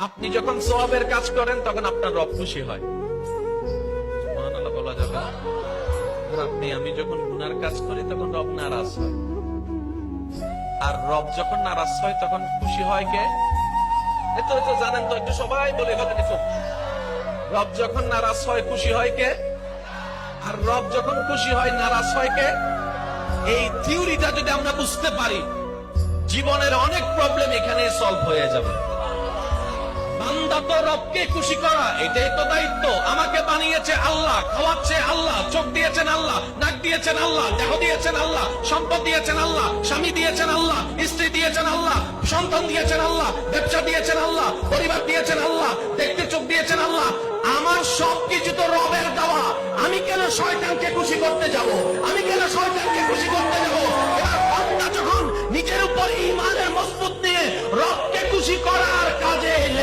আপনি যখন সওয়াবের কাজ করেন তখন আপনার রব খুশি হয়, সুবহানাল্লাহ বলা যাবে। আর আপনি আমি যখন গুনার কাজ করি তখন রব নারাজ হয়। আর রব যখন নারাজ হয় তখন খুশি হয় কে? এতো জানেন তো, একটু সবাই বলে ফেলেন একটু। রব যখন নারাজ হয় খুশি হয় কে? আর রব যখন খুশি হয় নারাজ হয় কে? এই থিওরিটা যদি আমরা বুঝতে পারি, জীবনের অনেক প্রবলেম এখানে সলভ হয়ে যাবে। বান্দা তো রবকে খুশি করা, এটাই তো দায়িত্ব। আমাকে বানিয়েছে আল্লাহ, খাওয়াচ্ছে আল্লাহ, চোখ দিয়েছেন আল্লাহ, নাক দিয়েছেন আল্লাহ, দেহ দিয়েছেন আল্লাহ, সম্পদ দিয়েছেন আল্লাহ, স্বামী দিয়েছেন আল্লাহ, স্ত্রী দিয়েছেন আল্লাহ, সন্তান দিয়েছেন আল্লাহ, ব্যবসা দিয়েছেন আল্লাহ, পরিবার দিয়েছেন আল্লাহ, দেখতে চোখ দিয়েছেন আল্লাহ। আমার সবকিছু তো রবের দেওয়া। আমি কেন শয়তানকে খুশি করতে যাব? আমি কেন শয়তানকে খুশি করতে যাব? এবার বান্দা যখন নিজের উপর ঈমানের মজবুত